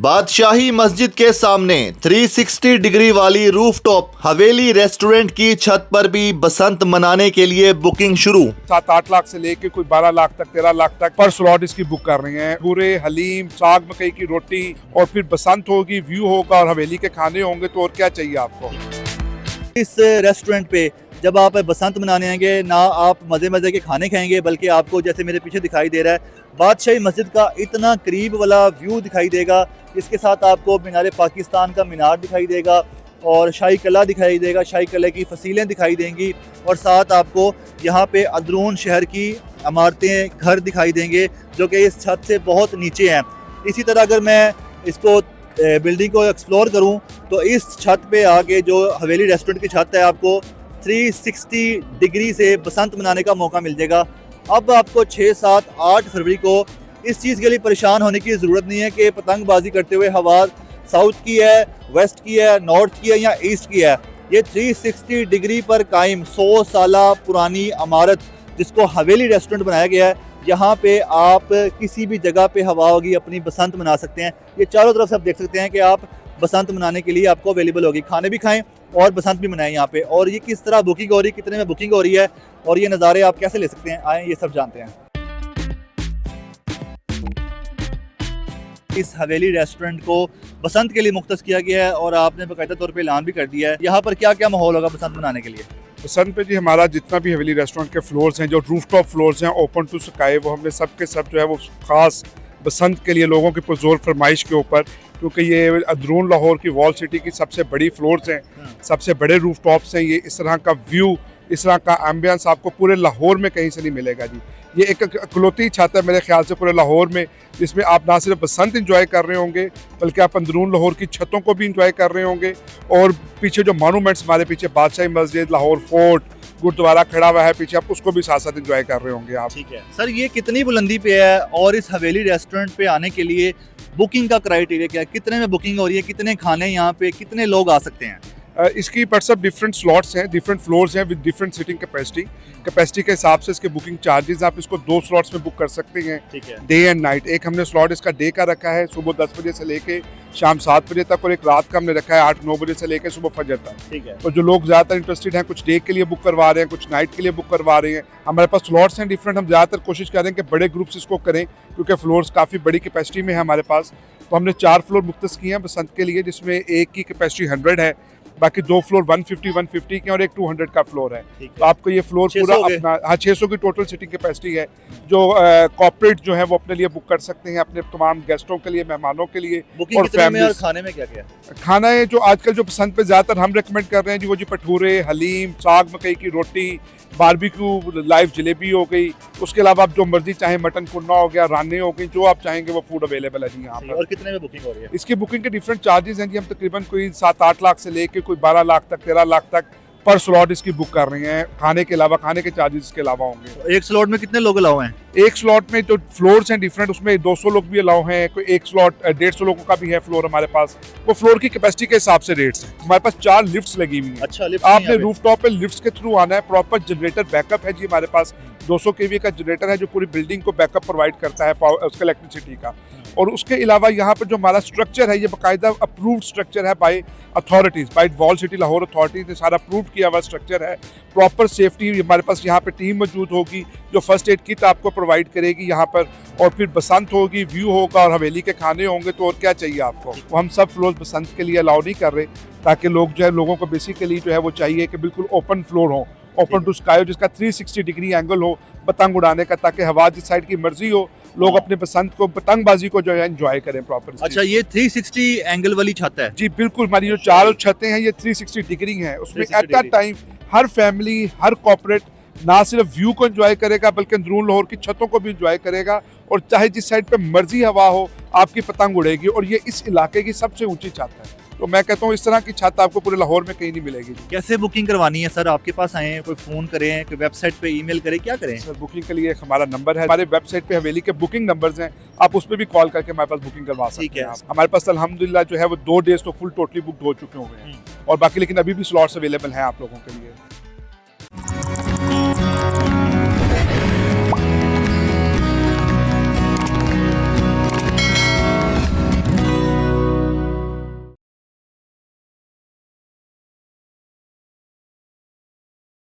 बादशाही मस्जिद के सामने 360 डिग्री वाली रूफटॉप हवेली रेस्टोरेंट की छत पर भी बसंत मनाने के लिए बुकिंग शुरू। 7-8 लाख से लेके कोई 12 लाख तक 13 लाख तक पर स्लॉट इसकी बुक कर रहे हैं। पूरे हलीम, साग मकई की रोटी और फिर बसंत होगी, व्यू होगा और हवेली के खाने होंगे, तो और क्या चाहिए आपको। इस रेस्टोरेंट पे जब आप बसंत मनाने आएंगे ना आप मज़े मज़े के खाने खाएंगे, बल्कि आपको जैसे मेरे पीछे दिखाई दे रहा है बादशाही मस्जिद का इतना करीब वाला व्यू दिखाई देगा। इसके साथ आपको मीनार पाकिस्तान का मीनार दिखाई देगा और शाही किला दिखाई देगा, शाही किले की फसीलें दिखाई देंगी और साथ आपको यहाँ पे अंदरून शहर की इमारतें, घर दिखाई देंगे जो कि इस छत से बहुत नीचे हैं। इसी तरह अगर मैं इसको बिल्डिंग को एक्सप्लोर करूँ तो इस छत पे आके जो हवेली रेस्टोरेंट की छत है आपको 360 डिग्री से बसंत मनाने का मौका मिल जाएगा। अब आपको 6, 7, 8 फरवरी को इस चीज़ के लिए परेशान होने की ज़रूरत नहीं है कि पतंगबाजी करते हुए हवा साउथ की है, वेस्ट की है, नॉर्थ की है या ईस्ट की है। ये 360 डिग्री पर कायम 100 साला पुरानी इमारत जिसको हवेली रेस्टोरेंट बनाया गया है, यहाँ पे आप किसी भी जगह पे हवा होगी अपनी बसंत मना सकते हैं। ये चारों तरफ से आप देख सकते हैं कि आप बसंत मनाने के लिए आपको अवेलेबल होगी, खाने भी खाएं और बसंत भी मनाएं यहाँ पे। और ये किस तरह बुकिंग हो रही है, कितने में बुकिंग हो रही है और ये नज़ारे आप कैसे ले सकते हैं, आएँ ये सब जानते हैं। इस हवेली रेस्टोरेंट को बसंत के लिए मुख्तस किया गया है और आपने बाकायदा तौर पे ऐलान भी कर दिया है। यहाँ पर क्या क्या माहौल होगा बसंत मनाने के लिए? बसंत पे जी हमारा जितना भी हवेली रेस्टोरेंट के फ्लोर्स हैं, जो रूफटॉप फ्लोर्स हैं ओपन टू स्काई, वो हमने सब के सब जो है वो खास बसंत के लिए लोगों की पुरजोर फरमाइश के ऊपर, क्योंकि ये अंदरून लाहौर की वॉल सिटी की सबसे बड़ी फ्लोर्स हैं, सबसे बड़े रूफटॉप्स हैं। ये इस तरह का व्यू, इस तरह का एम्बियंस आपको पूरे लाहौर में कहीं से नहीं मिलेगा जी। ये एक इकलौती छत है मेरे ख्याल से पूरे लाहौर में, जिसमें आप ना सिर्फ बसंत इंजॉय कर रहे होंगे बल्कि आप अंदरून लाहौर की छतों को भी इंजॉय कर रहे होंगे। और पीछे जो मॉन्यूमेंट्स हमारे पीछे बादशाही मस्जिद, लाहौर फोर्ट, गुरुद्वारा खड़ा हुआ है पीछे, आप उसको भी साथ साथ इंजॉय कर रहे होंगे आप। ठीक है सर, ये कितनी बुलंदी पे है और इस हवेली रेस्टोरेंट पे आने के लिए बुकिंग का क्राइटेरिया क्या है? कितने में बुकिंग हो रही है, कितने खाने यहाँ पे, कितने लोग आ सकते हैं? इसकी पर सब डिफरेंट स्लॉट्स हैं, डिफरेंट फ्लोर्स हैं विद डिफरेंट सीटिंग कैपेसिटी के हिसाब से इसके बुकिंग चार्जेस। आप इसको 2 स्लॉट्स में बुक कर सकते हैं, ठीक है, डे एंड नाइट। एक हमने स्लॉट इसका डे का रखा है सुबह 10 बजे से लेके शाम 7 बजे तक, और एक रात का हमने रखा है 8-9 बजे से लेकर सुबह फजर तक। ठीक है। तो जो लोग ज़्यादातर इंटरेस्टेड हैं, कुछ डे के लिए बुक करवा रहे हैं, कुछ नाइट के लिए बुक करवा रहे हैं। हमारे पास स्लॉट्स हैं डिफरेंट। हम ज़्यादातर कोशिश कर रहे हैं कि बड़े ग्रुप्स इसको करें, क्योंकि फ्लोर्स काफ़ी बड़ी कैपेसिटी में है हमारे पास। तो हमने 4 फ्लोर मुख्तस किए हैं बसंत के लिए, जिसमें एक की कैपेसिटी 100 है, बाकी 2 फ्लोर 150 के और एक 200 का फ्लोर है। तो आपको ये फ्लोर पूरा अपना 600 की टोटल सीटिंग कैपेसिटी है। जो कॉर्पोरेट जो है वो अपने लिए बुक कर सकते हैं, अपने तमाम गेस्टों के लिए, मेहमानों के लिए। और फैमिली और खाने में क्या क्या है? खाना है जो आजकल जो पसंद पे ज़्यादातर हम रेकमेंड कर रहे हैं जी, वो जी भटूरे, हलीम, साग मकई की रोटी, बारबेक्यू, लाइव जलेबी हो गई। उसके अलावा आप जो मर्जी चाहें, मटन कुन्ना हो गया, राने हो गई, जो आप चाहेंगे वो फूड अवेलेबल है जी यहाँ पर। और कितने में बुकिंग हो रही है? इसकी बुकिंग के डिफरेंट चार्जेस हैं जी। हम तकरीबन कोई 7-8 लाख से लेके कोई 12 लाख तक, 13 लाख तक पर स्लॉट इसकी बुक कर रहे हैं। खाने के अलावा, खाने के चार्जेस इसके अलावा होंगे। एक स्लॉट में कितने लोग अलाउ हैं? एक स्लॉट में जो फ्लोर्स हैं डिफरेंट, उसमें 200 लोग भी अलाउ हैं। कोई एक स्लॉट 150 लोगों का भी है फ्लोर हमारे पास। वो फ्लोर की कैपेसिटी के हिसाब से रेट्स हैं। हमारे पास 4 लिफ्ट्स लगी हुई हैं। अच्छा, लिफ्ट आपने रूफटॉप पे लिफ्ट्स के थ्रू आना है। प्रॉपर जनरेटर बैकअप है जी हमारे पास। 200 kV का जनरेटर है जो पूरी बिल्डिंग को बैकअप प्रोवाइड करता है उसका इलेक्ट्रिसिटी का। और उसके अलावा यहाँ पर जो हमारा स्ट्रक्चर है, ये बाकायदा अप्रूव्ड स्ट्रक्चर है by authorities, by wall city Lahore authorities ने सारा अप्रूव किया हुआ स्ट्रक्चर है। प्रॉपर सेफ्टी हमारे पास यहाँ पे टीम मौजूद होगी जो फर्स्ट एड किट आपको प्रोवाइड करेगी यहाँ पर। और फिर बसंत होगी, व्यू होगा और हवेली के खाने होंगे, तो और क्या चाहिए आपको। वो हम सब फ्लोर बसंत के लिए अलाउ नहीं कर रहे, ताकि लोग जो है, लोगों को बेसिकली जो है वो चाहिए कि बिल्कुल ओपन फ्लोर हो, ओपन टू स्काई हो, जिसका 360 डिग्री एंगल हो पतंग उड़ाने का, ताकि हवा जिस साइड की मर्जी हो, लोग अपने पसंद को, पतंगबाजी को जो है एंजॉय करें प्रॉपर। अच्छा, ये 360 एंगल वाली छत है जी? बिल्कुल। हमारी जो 4 छतें हैं ये 360 डिग्री हैं। उसमें at a time her family, her corporate ना सिर्फ व्यू को एंजॉय करेगा बल्कि अंदरून लाहौर की छतों को भी एंजॉय करेगा। और चाहे जिस साइड पे मर्जी हवा हो, आपकी पतंग उड़ेगी। और ये इस इलाके की सबसे ऊंची छत है। तो मैं कहता हूँ इस तरह की छत आपको पूरे लाहौर में कहीं नहीं मिलेगी। कैसे बुकिंग करवानी है सर? आपके पास आए, कोई फोन करें, कोई वेबसाइट पे ईमेल करें, क्या करें? सर बुकिंग के लिए हमारा नंबर है, हमारे वेबसाइट पे हवेली के बुकिंग नंबर्स हैं, आप उस पर भी कॉल करके हमारे पास बुकिंग करवा सकते हैं। हमारे पास अल्हम्दुलिल्लाह जो है वो 2 डेज तो फुल टोटली बुक हो चुके हुए हैं और बाकी लेकिन अभी भी स्लॉट्स अवेलेबल हैं आप लोगों के लिए।